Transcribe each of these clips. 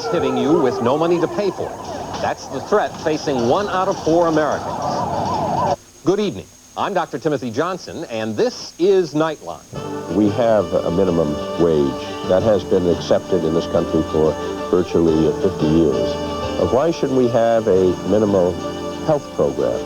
is hitting you with no money to pay for it. That's the threat facing 1 out of 4 Americans. Good evening. I'm Dr. Timothy Johnson, and this is Nightline. We have a minimum wage that has been accepted in this country for virtually 50 years. Why shouldn't we have a minimal health program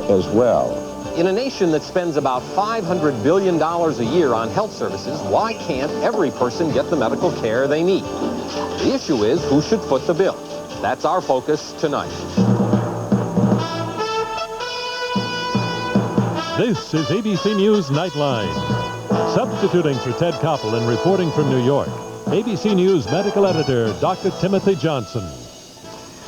as well? In a nation that spends about $500 billion a year on health services, why can't every person get the medical care they need? The issue is who should foot the bill. That's our focus tonight. This is ABC News Nightline. Substituting for Ted Koppel and reporting from New York, ABC News medical editor Dr. Timothy Johnson.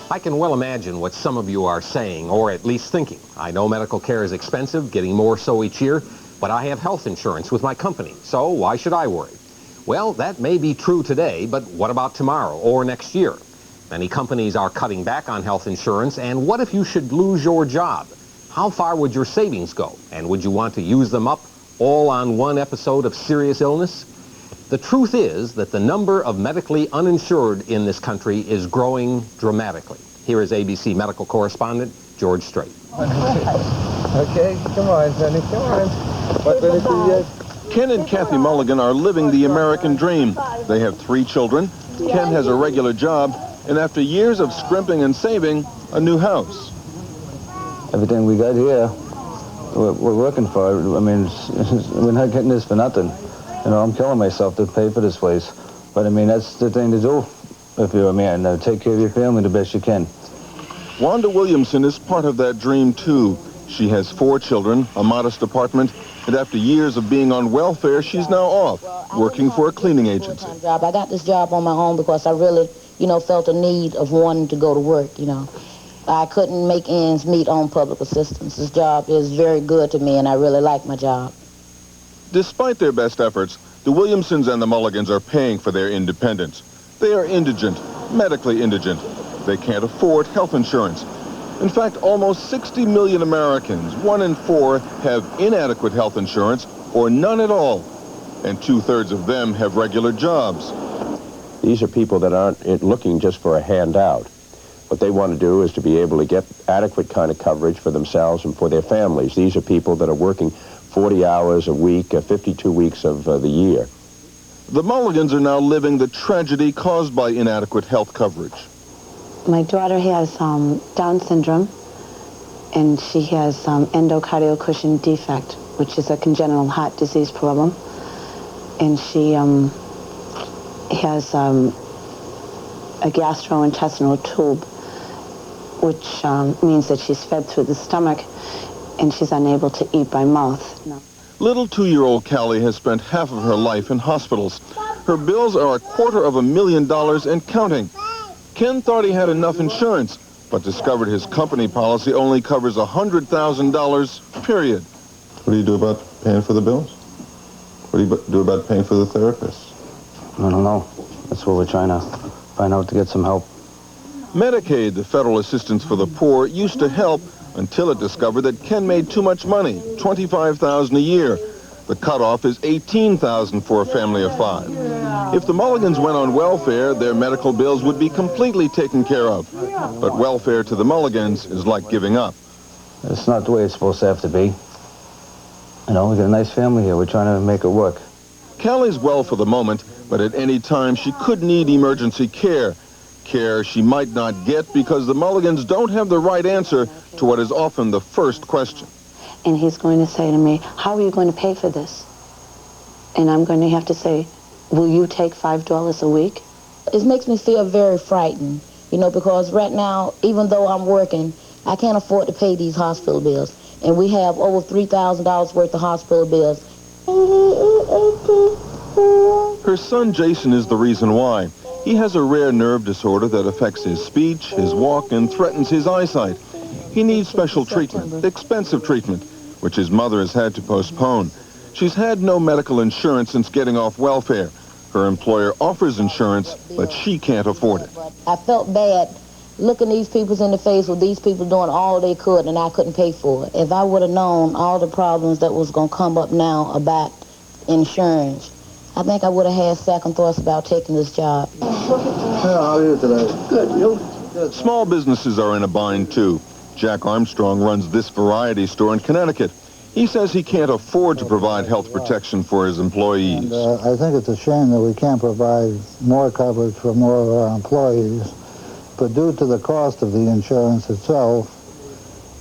I can well imagine what some of you are saying, or at least thinking. I know medical care is expensive, getting more so each year, but I have health insurance with my company, so why should I worry? Well, that may be true today, but what about tomorrow or next year? Many companies are cutting back on health insurance, and what if you should lose your job? How far would your savings go? And would you want to use them up all on one episode of serious illness? The truth is that the number of medically uninsured in this country is growing dramatically. Here is ABC medical correspondent George Strait. Okay, come on, Sonny, come on. What minute is it? Ken and Kathy Mulligan are living the American dream. They have 3 children. Ken has a regular job, and after years of scrimping and saving, a new house. Everything we got here, we're working for it. I mean, we're not getting this for nothing. You know, I'm killing myself to pay for this place. But, I mean, that's the thing to do if you're a man. Take care of your family the best you can. Wanda Williamson is part of that dream, too. She has 4 children, a modest apartment, and after years of being on welfare, she's now off, working for a cleaning agency. I got this job on my own because I really, felt a need of wanting to go to work, I couldn't make ends meet on public assistance. This job is very good to me, and I really like my job. Despite their best efforts, the Williamsons and the Mulligans are paying for their independence. They are indigent, medically indigent. They can't afford health insurance. In fact, almost 60 million Americans, 1 in 4, have inadequate health insurance or none at all. And 2/3 of them have regular jobs. These are people that aren't looking just for a handout. What they want to do is to be able to get adequate kind of coverage for themselves and for their families. These are people that are working 40 hours a week, 52 weeks of the year. The Mulligans are now living the tragedy caused by inadequate health coverage. My daughter has Down syndrome, and she has endocardial cushion defect, which is a congenital heart disease problem. And she has a gastrointestinal tube, which means that she's fed through the stomach, and she's unable to eat by mouth. No. Little 2-year-old Callie has spent half of her life in hospitals. Her bills are $250,000 and counting. Ken thought he had enough insurance, but discovered his company policy only covers $100,000, period. What do you do about paying for the bills? What do you do about paying for the therapist? I don't know. That's what we're trying to find out to get some help. Medicaid, the federal assistance for the poor, used to help until it discovered that Ken made too much money, $25,000 a year. The cutoff is $18,000 for a family of 5. If the Mulligans went on welfare, their medical bills would be completely taken care of. But welfare to the Mulligans is like giving up. It's not the way it's supposed to have to be. We got a nice family here. We're trying to make it work. Callie's well for the moment, but at any time she could need emergency care. Care she might not get because the Mulligans don't have the right answer to what is often the first question. And he's going to say to me, how are you going to pay for this? And I'm going to have to say, will you take $5 a week? It makes me feel very frightened, because right now, even though I'm working, I can't afford to pay these hospital bills. And we have over $3,000 worth of hospital bills. Her son Jason is the reason why. He has a rare nerve disorder that affects his speech, his walk, and threatens his eyesight. He needs special treatment, expensive treatment, which his mother has had to postpone. She's had no medical insurance since getting off welfare. Her employer offers insurance, but she can't afford it. I felt bad looking these people in the face with these people doing all they could, and I couldn't pay for it. If I would have known all the problems that was going to come up now about insurance, I think I would have had second thoughts about taking this job. how are you today? Good, you? Good. Small businesses are in a bind, too. Jack Armstrong runs this variety store in Connecticut. He says he can't afford to provide health protection for his employees. And, I think it's a shame that we can't provide more coverage for more of our employees. But due to the cost of the insurance itself,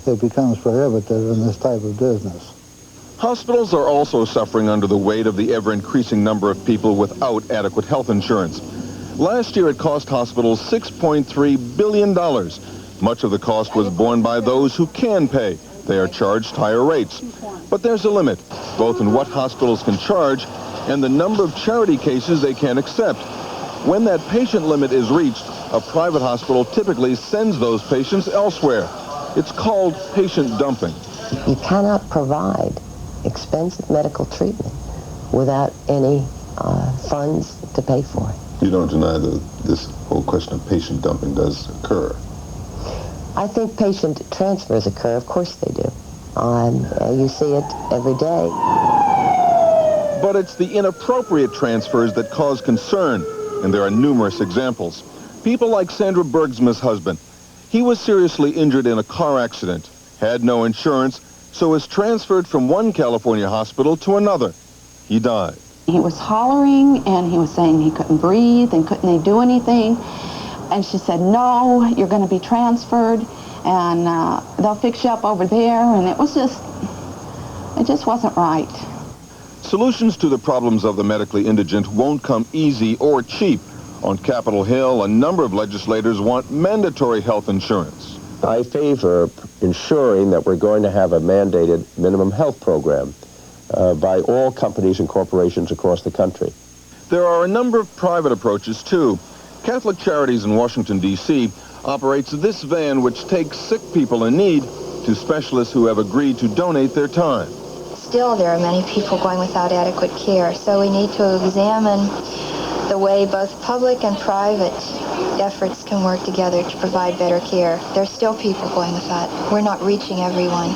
it becomes prohibitive in this type of business. Hospitals are also suffering under the weight of the ever-increasing number of people without adequate health insurance. Last year, it cost hospitals $6.3 billion. Much of the cost was borne by those who can pay. They are charged higher rates. But there's a limit, both in what hospitals can charge and the number of charity cases they can accept. When that patient limit is reached, a private hospital typically sends those patients elsewhere. It's called patient dumping. You cannot provide expensive medical treatment without any funds to pay for it. You don't deny that this whole question of patient dumping does occur. I think patient transfers occur. Of course they do. You see it every day. But it's the inappropriate transfers that cause concern, and there are numerous examples. People like Sandra Bergsma's husband. He was seriously injured in a car accident, had no insurance, so was transferred from one California hospital to another. He died. He was hollering, and he was saying he couldn't breathe, and couldn't they do anything? And she said, no, you're going to be transferred, and they'll fix you up over there. And it just wasn't right. Solutions to the problems of the medically indigent won't come easy or cheap. On Capitol Hill, a number of legislators want mandatory health insurance. I favor ensuring that we're going to have a mandated minimum health program by all companies and corporations across the country. There are a number of private approaches, too. Catholic Charities in Washington, D.C. operates this van which takes sick people in need to specialists who have agreed to donate their time. Still, there are many people going without adequate care, so we need to examine the way both public and private efforts can work together to provide better care. There's still people going without. We're not reaching everyone.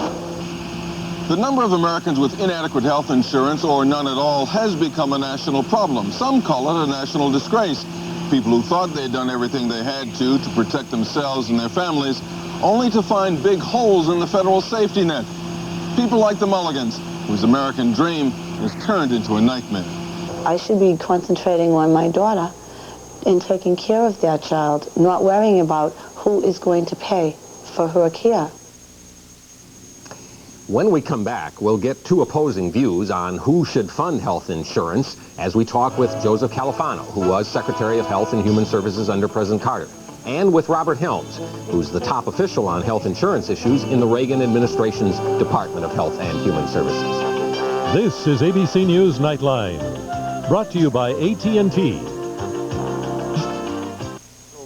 The number of Americans with inadequate health insurance, or none at all, has become a national problem. Some call it a national disgrace. People who thought they'd done everything they had to protect themselves and their families, only to find big holes in the federal safety net. People like the Mulligans, whose American dream is turned into a nightmare. I should be concentrating on my daughter and taking care of that child, not worrying about who is going to pay for her care. When we come back, we'll get two opposing views on who should fund health insurance as we talk with Joseph Califano, who was Secretary of Health and Human Services under President Carter, and with Robert Helms, who's the top official on health insurance issues in the Reagan administration's Department of Health and Human Services. This is ABC News Nightline, brought to you by AT&T.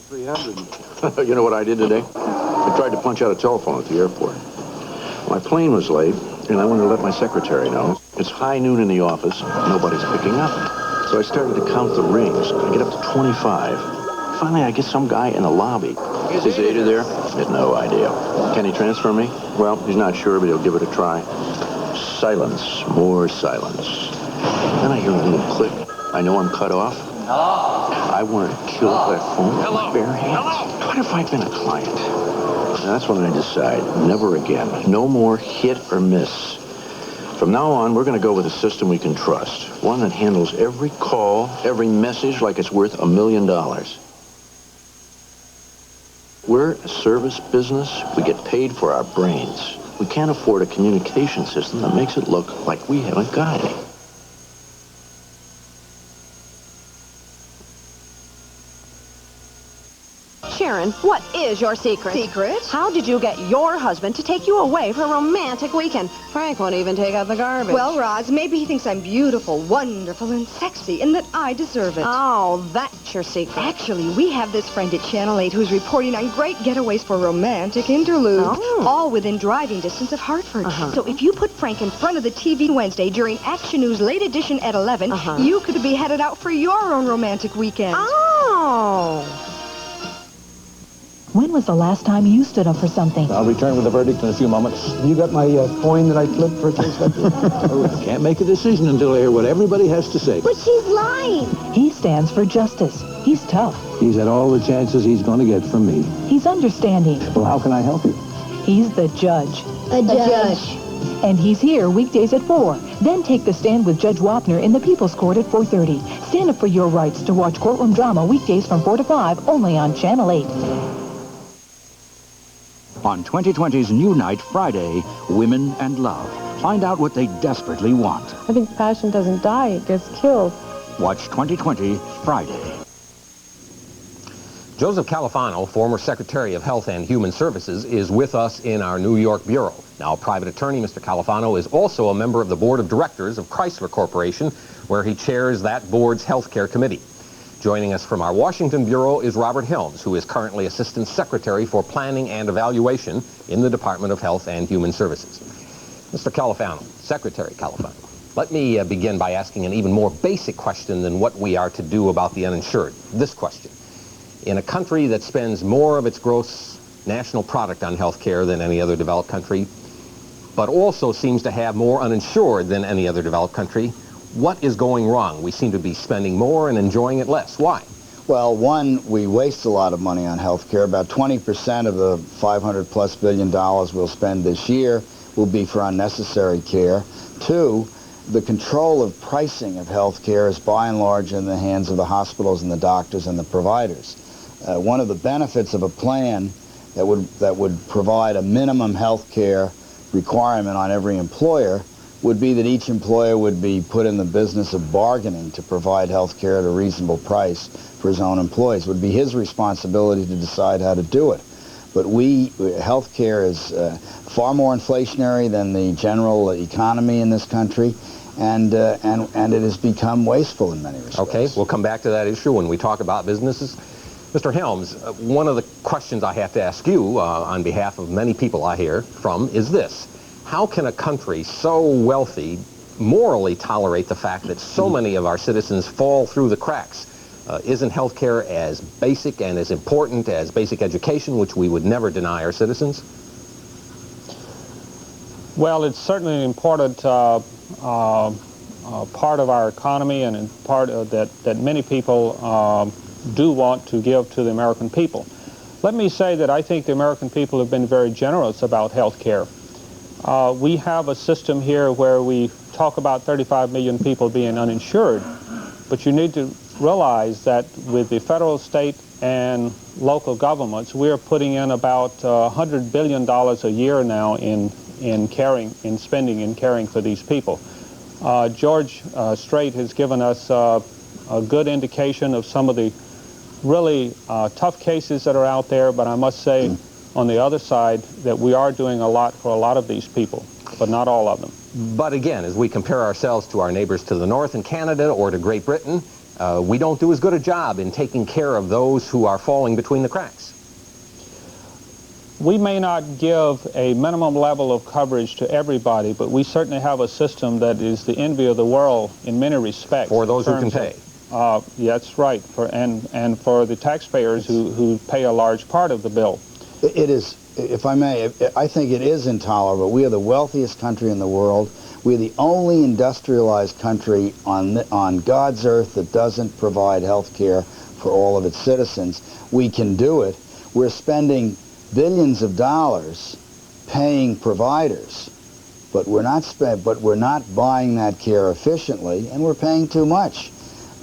300. You know what I did today? I tried to punch out a telephone at the airport. My plane was late, and I wanted to let my secretary know. It's high noon in the office. Nobody's picking up. So I started to count the rings. I get up to 25. Finally, I get some guy in the lobby. Is Ada there? I had no idea. Can he transfer me? Well, he's not sure, but he'll give it a try. Silence. More silence. Then I hear a little click. I know I'm cut off. Hello? I wanted to kill that phone with my bare hands. Hello? What if I'd been a client? That's when I decide, never again. No more hit or miss. From now on, we're going to go with a system we can trust. One that handles every call, every message like it's worth $1 million. We're a service business. We get paid for our brains. We can't afford a communication system that makes it look like we haven't got any. Sharon, what is your secret? Secret? How did you get your husband to take you away for a romantic weekend? Frank won't even take out the garbage. Well, Roz, maybe he thinks I'm beautiful, wonderful, and sexy, and that I deserve it. Oh, that's your secret. Actually, we have this friend at Channel 8 who's reporting on great getaways for romantic interludes, all within driving distance of Hartford. So if you put Frank in front of the TV Wednesday during Action News Late Edition at 11, you could be headed out for your own romantic weekend. Oh! When was the last time you stood up for something? I'll return with a verdict in a few moments. You got my coin that I flipped for a case like this? I can't make a decision until I hear what everybody has to say. But she's lying. He stands for justice. He's tough. He's had all the chances he's going to get from me. He's understanding. Well, how can I help you? He's the judge. A judge. And he's here weekdays at 4. Then take the stand with Judge Wapner in the People's Court at 4:30. Stand up for your rights to watch courtroom drama weekdays from 4 to 5, only on Channel 8. On 2020's New Night, Friday, Women and Love. Find out what they desperately want. I think passion doesn't die, it gets killed. Watch 2020 Friday. Joseph Califano, former Secretary of Health and Human Services, is with us in our New York Bureau. Now, private attorney Mr. Califano is also a member of the Board of Directors of Chrysler Corporation, where he chairs that board's healthcare committee. Joining us from our Washington Bureau is Robert Helms, who is currently Assistant Secretary for Planning and Evaluation in the Department of Health and Human Services. Mr. Califano, Secretary Califano, let me begin by asking an even more basic question than what we are to do about the uninsured. This question. In a country that spends more of its gross national product on health care than any other developed country, but also seems to have more uninsured than any other developed country, what is going wrong? We seem to be spending more and enjoying it less. Why? Well, one, we waste a lot of money on health care. About 20% of the $500+ billion we'll spend this year will be for unnecessary care. Two, the control of pricing of health care is by and large in the hands of the hospitals and the doctors and the providers. One of the benefits of a plan that would provide a minimum health care requirement on every employer would be that each employer would be put in the business of bargaining to provide health care at a reasonable price for his own employees. It would be his responsibility to decide how to do it. But health care is far more inflationary than the general economy in this country, and it has become wasteful in many respects. Okay, we'll come back to that issue when we talk about businesses. Mr. Helms, one of the questions I have to ask you on behalf of many people I hear from is this. How can a country so wealthy morally tolerate the fact that so many of our citizens fall through the cracks? Isn't health care as basic and as important as basic education, which we would never deny our citizens? Well, it's certainly an important part of our economy and part of that many people do want to give to the American people. Let me say that I think the American people have been very generous about health care. We have a system here where we talk about 35 million people being uninsured, but you need to realize that with the federal, state, and local governments, we are putting in about $100 billion a year now in spending and caring for these people. George Strait has given us a good indication of some of the really tough cases that are out there, but I must say on the other side that we are doing a lot for a lot of these people, but not all of them. But again, as we compare ourselves to our neighbors to the north in Canada or to Great Britain, we don't do as good a job in taking care of those who are falling between the cracks. We may not give a minimum level of coverage to everybody, but we certainly have a system that is the envy of the world in many respects. For those who can pay. Yeah, that's right, and for the taxpayers who pay a large part of the bill. It is, if I may, I think it is intolerable. We are the wealthiest country in the world. We're the only industrialized country on God's earth that doesn't provide health care for all of its citizens. We can do it. We're spending billions of dollars paying providers, but we're not buying that care efficiently, and we're paying too much.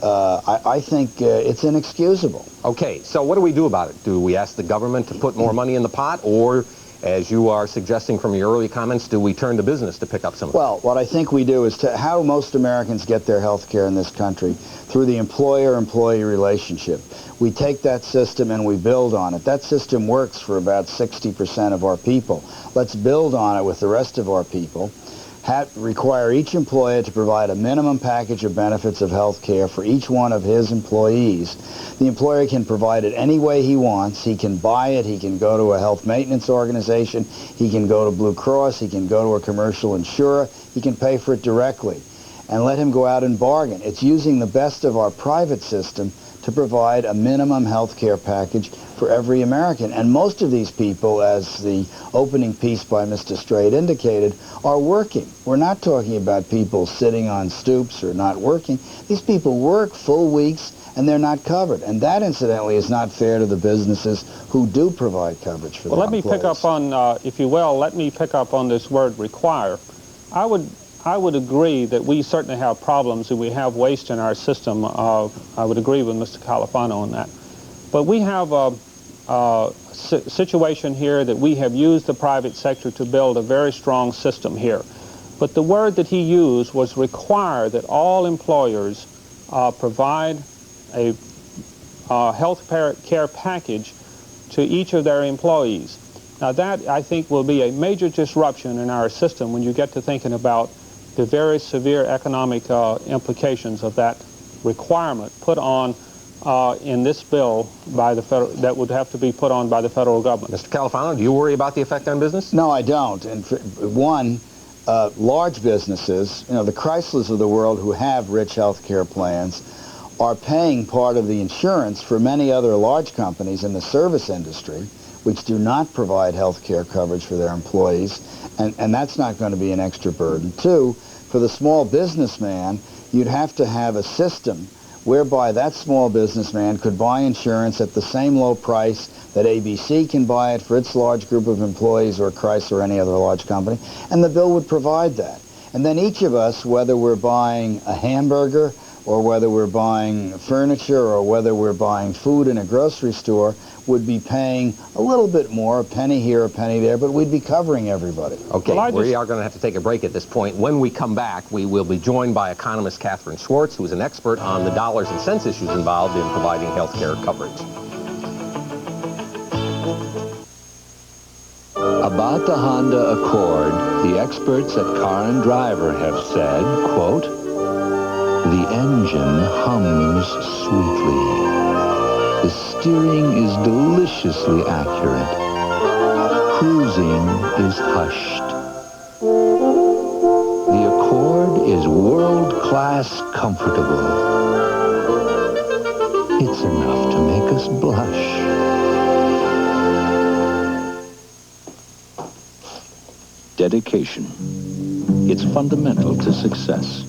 I think it's inexcusable. Okay, so what do we do about it? Do we ask the government to put more money in the pot, or, as you are suggesting from your early comments, do we turn to business to pick up some of it? Well, what I think we do is how most Americans get their health care in this country, through the employer-employee relationship. We take that system and we build on it. That system works for about 60% of our people. Let's build on it with the rest of our people. Require each employer to provide a minimum package of benefits of health care for each one of his employees. The employer can provide it any way he wants. He can buy it. He can go to a health maintenance organization. He can go to Blue Cross. He can go to a commercial insurer. He can pay for it directly. And let him go out and bargain. It's using the best of our private system to provide a minimum health care package for every American. And most of these people, as the opening piece by Mr. Strait indicated, are working. We're not talking about people sitting on stoops or not working. These people work full weeks and they're not covered. And that, incidentally, is not fair to the businesses who do provide coverage for their employees. Let me pick up on, if you will, let me pick up on this word require. I would agree that we certainly have problems and we have waste in our system. I would agree with Mr. Califano on that. But we have a situation here that we have used the private sector to build a very strong system here. But the word that he used was require that all employers provide a health care package to each of their employees. Now that, I think, will be a major disruption in our system when you get to thinking about the very severe economic implications of that requirement put on in this bill by the federal, that would have to be put on by the federal government. Mr. Califano, do you worry about the effect on business? No, I don't. And one, large businesses, you know, the Chryslers of the world who have rich health care plans are paying part of the insurance for many other large companies in the service industry which do not provide health care coverage for their employees, and that's not going to be an extra burden. Two, for the small businessman, you'd have to have a system whereby that small businessman could buy insurance at the same low price that ABC can buy it for its large group of employees, or Chrysler or any other large company, and the bill would provide that. And then each of us, whether we're buying a hamburger or whether we're buying furniture or whether we're buying food in a grocery store, would be paying a little bit more, a penny here, a penny there, but we'd be covering everybody. Okay, we are going to have to take a break at this point. When we come back, we will be joined by economist Catherine Schwartz, who is an expert on the dollars and cents issues involved in providing health care coverage. About the Honda Accord, the experts at Car and Driver have said, quote, "The engine hums sweetly. The steering is deliciously accurate. Cruising is hushed. The Accord is world-class comfortable. It's enough to make us blush." Dedication. It's fundamental to success.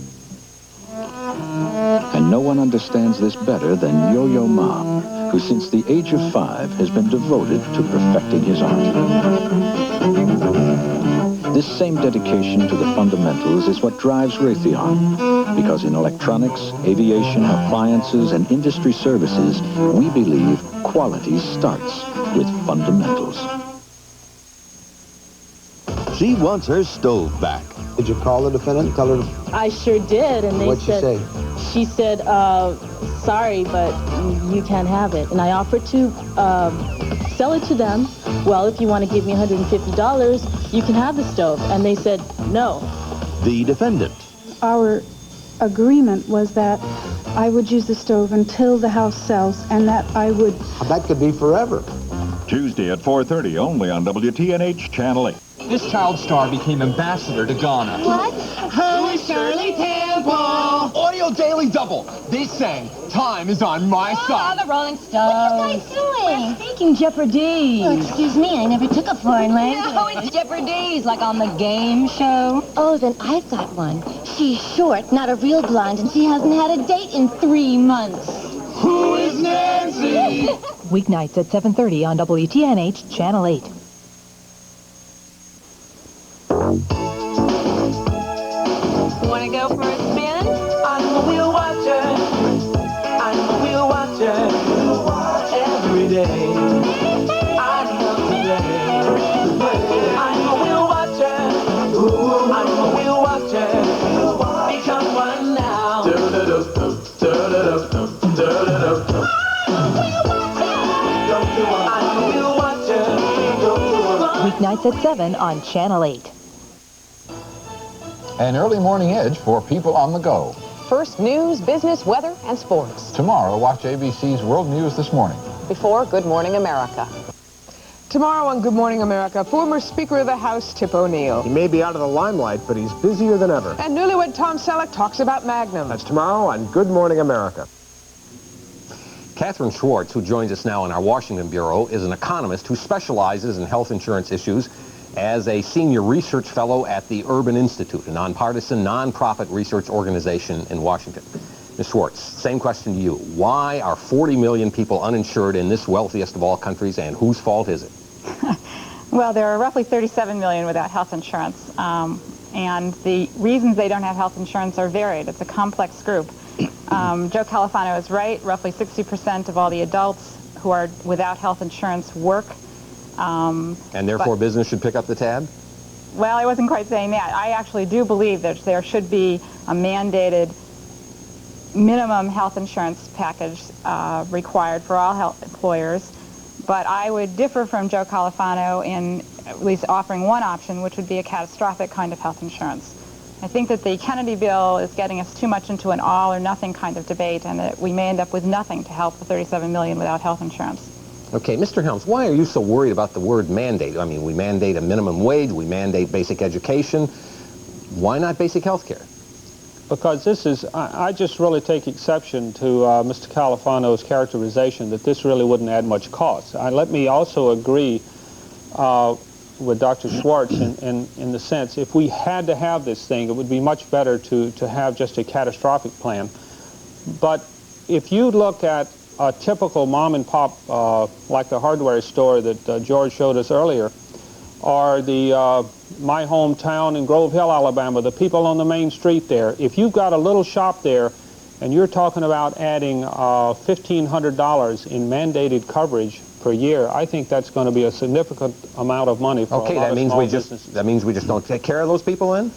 And no one understands this better than Yo-Yo Ma, who since the age of 5 has been devoted to perfecting his art. This same dedication to the fundamentals is what drives Raytheon, because in electronics, aviation, appliances, and industry services, we believe quality starts with fundamentals. She wants her stove back. Did you call the defendant? Tell her to... I sure did, and they What'd said... she say? She said, sorry, but you can't have it. And I offered to sell it to them. Well, if you want to give me $150, you can have the stove. And they said, no. The defendant. Our agreement was that I would use the stove until the house sells, and that I would... That could be forever. Tuesday at 4:30, only on WTNH Channel 8. This child star became ambassador to Ghana. What? Who is Shirley Temple? Audio Daily Double. They sang, "Time is on my side." The Rolling Stones. What are you guys doing? We're speaking Jeopardy. Oh, excuse me, I never took a foreign language. No, it's Jeopardy, like on the game show. Oh, then I've got one. She's short, not a real blonde, and she hasn't had a date in 3 months. Who is Nancy? Weeknights at 7:30 on WTNH Channel 8. Want to go for a spin? I'm a wheel watcher. I'm a wheel watcher. Every day. I come to play. I'm a wheel watcher. I'm a wheel watcher. Become one now. I'm a wheel watcher. Weeknights at 7 on Channel 8. An early morning edge for people on the go. First, news, business, weather, and sports. Tomorrow, watch ABC's World News This Morning. Before Good Morning America. Tomorrow on Good Morning America, former Speaker of the House, Tip O'Neill. He may be out of the limelight, but he's busier than ever. And newlywed Tom Selleck talks about Magnum. That's tomorrow on Good Morning America. Catherine Schwartz, who joins us now in our Washington Bureau, is an economist who specializes in health insurance issues as a senior research fellow at the Urban Institute, a nonpartisan, nonprofit research organization in Washington. Ms. Schwartz, same question to you. Why are 40 million people uninsured in this wealthiest of all countries, and whose fault is it? Well, there are roughly 37 million without health insurance, and the reasons they don't have health insurance are varied. It's a complex group. Joe Califano is right. Roughly 60% of all the adults who are without health insurance work. And therefore business should pick up the tab? Well, I wasn't quite saying that. I actually do believe that there should be a mandated minimum health insurance package required for all employers. But I would differ from Joe Califano in at least offering one option, which would be a catastrophic kind of health insurance. I think that the Kennedy bill is getting us too much into an all or nothing kind of debate, and that we may end up with nothing to help the 37 million without health insurance. Okay, Mr. Helms, why are you so worried about the word mandate? I mean, we mandate a minimum wage, we mandate basic education. Why not basic health care? Because this is, I just really take exception to Mr. Califano's characterization that this really wouldn't add much cost. Let me also agree with Dr. Schwartz in the sense, if we had to have this thing, it would be much better to have just a catastrophic plan. But if you look at a typical mom and pop, like the hardware store that George showed us earlier, or the my hometown in Grove Hill, Alabama, the people on the main street there, if you've got a little shop there and you're talking about adding $1,500 in mandated coverage per year, I think that's going to be a significant amount of money for a lot of small businesses. That means we just don't take care of those people then?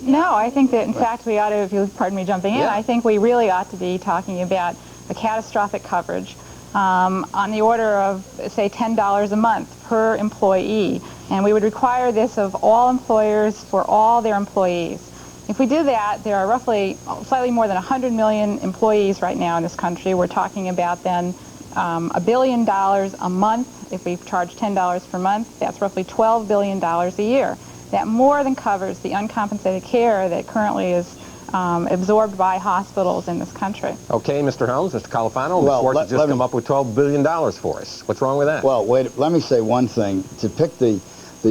No, I think that in fact we ought to, if you pardon me jumping in, I think we really ought to be talking about a catastrophic coverage on the order of, say, $10 a month per employee. And we would require this of all employers for all their employees. If we do that, there are roughly slightly more than 100 million employees right now in this country. We're talking about then $1 billion a month. If we charge $10 per month, that's roughly $12 billion a year. That more than covers the uncompensated care that currently is absorbed by hospitals in this country. Okay, Mr. Helms, Mr. Califano, Ms. Schwartz has just come up with $12 billion for us. What's wrong with that? Well, wait, let me say one thing. To pick the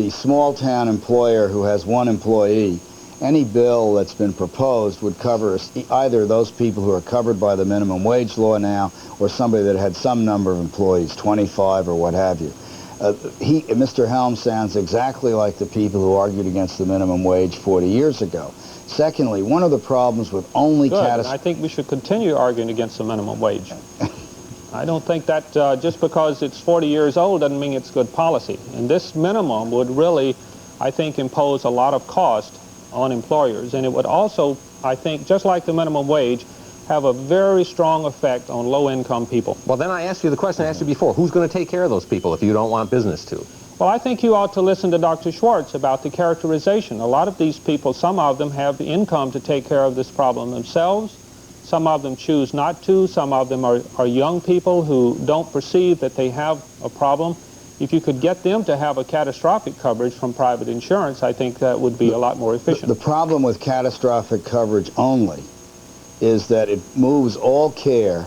small-town employer who has one employee, any bill that's been proposed would cover either those people who are covered by the minimum wage law now or somebody that had some number of employees, 25 or what have you. Mr. Helms sounds exactly like the people who argued against the minimum wage 40 years ago. Secondly, one of the problems with only I think we should continue arguing against the minimum wage. I don't think that just because it's 40 years old doesn't mean it's good policy. And this minimum would really, I think, impose a lot of cost on employers. And it would also, I think, just like the minimum wage, have a very strong effect on low-income people. Well, then I asked you the question I asked you before. Who's going to take care of those people if you don't want business to? Well, I think you ought to listen to Dr. Schwartz about the characterization. A lot of these people, some of them have the income to take care of this problem themselves. Some of them choose not to. Some of them are young people who don't perceive that they have a problem. If you could get them to have a catastrophic coverage from private insurance, I think that would be a lot more efficient. The problem with catastrophic coverage only is that it moves all care.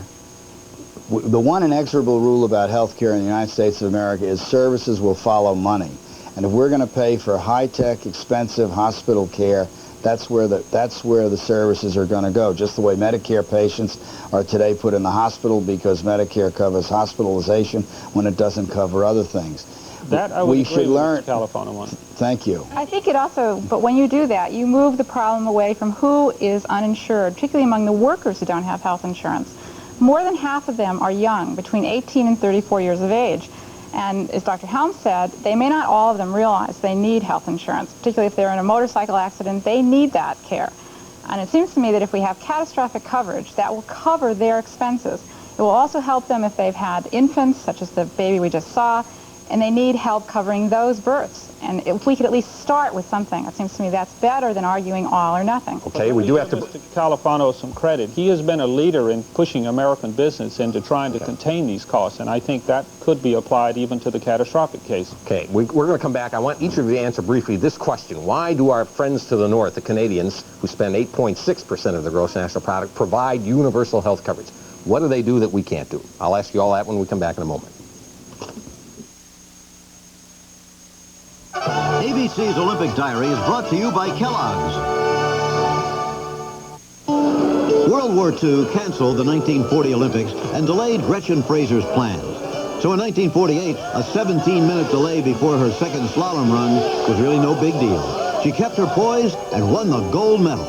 The one inexorable rule about health care in the United States of America is services will follow money. And if we're going to pay for high-tech, expensive hospital care, that's where the services are going to go. Just the way Medicare patients are today put in the hospital because Medicare covers hospitalization when it doesn't cover other things. That I would agree with Califano on. Thank you. I think it also, but when you do that, you move the problem away from who is uninsured, particularly among the workers who don't have health insurance. More than half of them are young, between 18 and 34 years of age. And as Dr. Helms said, they may not all of them realize they need health insurance, particularly if they're in a motorcycle accident, they need that care. And it seems to me that if we have catastrophic coverage, that will cover their expenses. It will also help them if they've had infants, such as the baby we just saw, and they need help covering those births. And if we could at least start with something, it seems to me that's better than arguing all or nothing. Okay, we do have to... Mr. Califano some credit. He has been a leader in pushing American business into trying to contain these costs, and I think that could be applied even to the catastrophic case. Okay, we're going to come back. I want each of you to answer briefly this question. Why do our friends to the north, the Canadians, who spend 8.6% of the gross national product, provide universal health coverage? What do they do that we can't do? I'll ask you all that when we come back in a moment. ABC's Olympic Diary is brought to you by Kellogg's. World War II canceled the 1940 Olympics and delayed Gretchen Fraser's plans. So in 1948, a 17-minute delay before her second slalom run was really no big deal. She kept her poise and won the gold medal.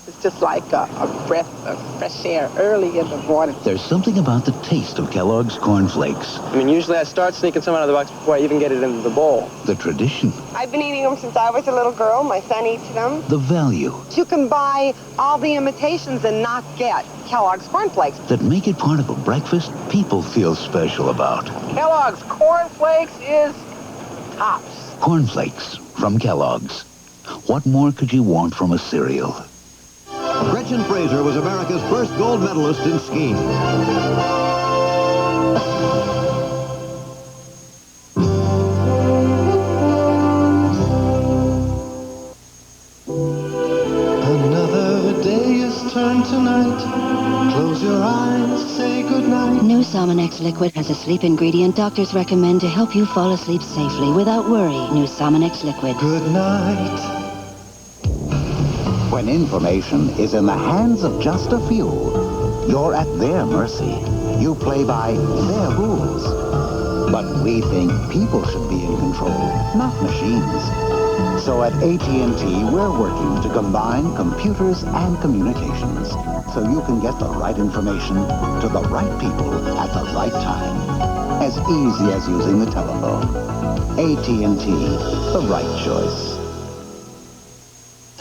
It's just like a breath of fresh air early in the morning. There's something about the taste of Kellogg's Corn Flakes. I mean, usually I start sneaking some out of the box before I even get it into the bowl. The tradition. I've been eating them since I was a little girl. My son eats them. The value. You can buy all the imitations and not get Kellogg's Corn Flakes. That make it part of a breakfast people feel special about. Kellogg's Corn Flakes is tops. Corn Flakes from Kellogg's. What more could you want from a cereal? Gretchen Fraser was America's first gold medalist in skiing. Another day is turned to night. Close your eyes, say goodnight. New Sominex liquid has a sleep ingredient doctors recommend to help you fall asleep safely without worry. New Sominex liquid. Good night. When information is in the hands of just a few, you're at their mercy. You play by their rules. But we think people should be in control, not machines. So at AT&T, we're working to combine computers and communications so you can get the right information to the right people at the right time. As easy as using the telephone. AT&T, the right choice.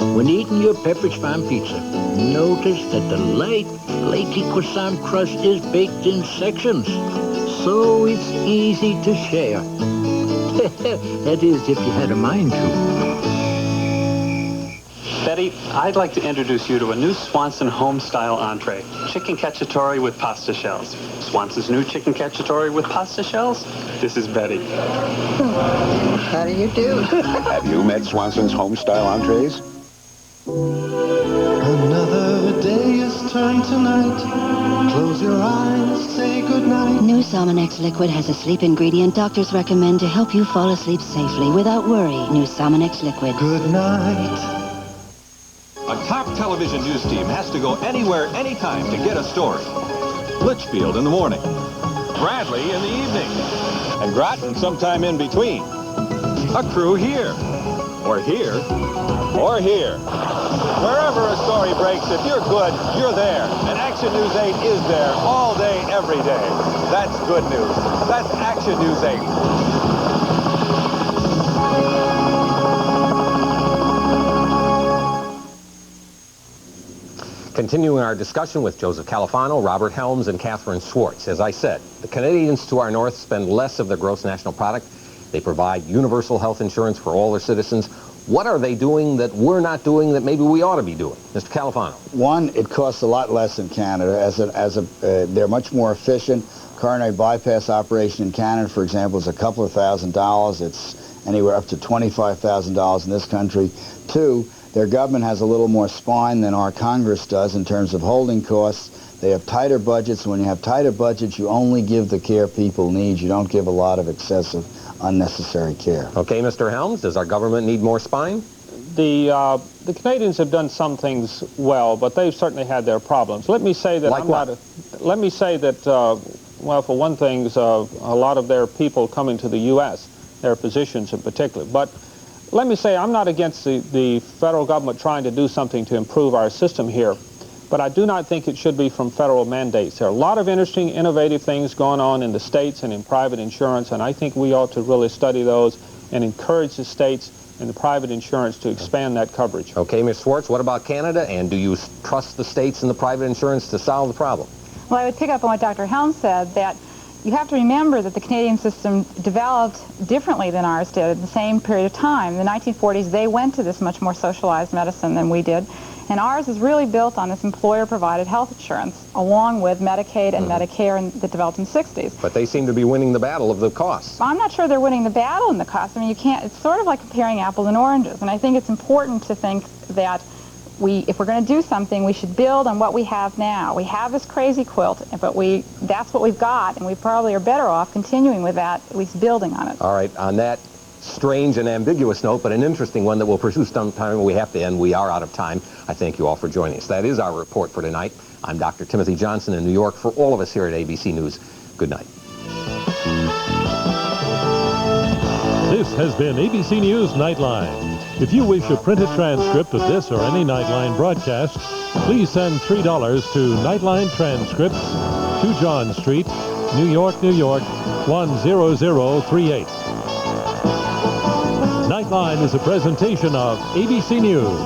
When eating your Pepperidge Farm pizza, notice that the light, flaky croissant crust is baked in sections, so it's easy to share. That is, if you had a mind to. Betty, I'd like to introduce you to a new Swanson home-style entree, chicken cacciatore with pasta shells. Swanson's new chicken cacciatore with pasta shells? This is Betty. How do you do? Have you met Swanson's home-style entrees? Another day is turned to night. Close your eyes, say goodnight. New Sominex liquid has a sleep ingredient doctors recommend to help you fall asleep safely without worry. New Sominex liquid. Good night. A top television news team has to go anywhere, anytime to get a story. Litchfield in the morning, Bradley in the evening, and Groton sometime in between. A crew here, or here, or here. Wherever a story breaks, if you're good, you're there. And Action News 8 is there all day, every day. That's good news. That's Action News 8. Continuing our discussion with Joseph Califano, Robert Helms, and Catherine Schwartz. As I said, the Canadians to our north spend less of their gross national product. They provide universal health insurance for all their citizens. What are they doing that we're not doing that maybe we ought to be doing? Mr. Califano. One, it costs a lot less in Canada. They're much more efficient. Coronary bypass operation in Canada, for example, is a couple of $1,000s. It's anywhere up to $25,000 in this country. Two, their government has a little more spine than our Congress does in terms of holding costs. They have tighter budgets. When you have tighter budgets, you only give the care people need. You don't give a lot of excessive, unnecessary care. Okay, Mr. Helms, does our government need more spine? The Canadians have done some things well, but they've certainly had their problems. Let me say that let me say that, well, for one thing, a lot of their people coming to the U.S., their physicians in particular. But let me say I'm not against the federal government trying to do something to improve our system here, but I do not think it should be from federal mandates. There are a lot of interesting, innovative things going on in the states and in private insurance, and I think we ought to really study those and encourage the states and the private insurance to expand that coverage. Okay, Ms. Schwartz, what about Canada, and do you trust the states and the private insurance to solve the problem? Well, I would pick up on what Dr. Helms said, that you have to remember that the Canadian system developed differently than ours did at the same period of time. In the 1940s, they went to this much more socialized medicine than we did. And ours is really built on this employer-provided health insurance, along with Medicaid and Medicare that developed in the 60s. But they seem to be winning the battle of the costs. I'm not sure they're winning the battle in the cost. I mean, you can't, it's sort of like comparing apples and oranges. And I think it's important to think that if we're going to do something, we should build on what we have now. We have this crazy quilt, but that's what we've got, and we probably are better off continuing with that, at least building on it. All right, on that strange and ambiguous note, but an interesting one that we'll pursue sometime when we have to end. We are out of time. I thank you all for joining us. That is our report for tonight. I'm Dr. Timothy Johnson in New York. For all of us here at ABC News, good night. This has been ABC News Nightline. If you wish a printed transcript of this or any Nightline broadcast, please send $3 to Nightline Transcripts, 2 John Street, New York, New York, 10038. Nightline is a presentation of ABC News.